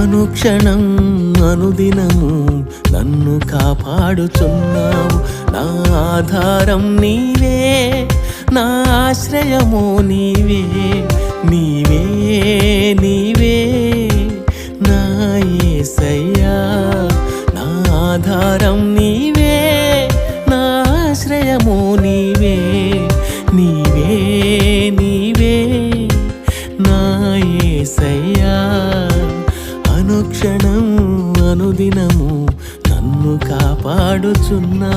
అనుక్షణం అనుదినము నన్ను కాపాడుచున్నావు. నా ఆధారం నీవే, నా ఆశ్రయము నీవే, నీవే నీవే నా యేసయ్యా. నా ఆధారం నీవే, నా ఆశ్రయము నీవే, నీవే నీవే నా యేసయ్యా. అనుక్షణం అనుదినము నన్ను కాపాడుచున్నా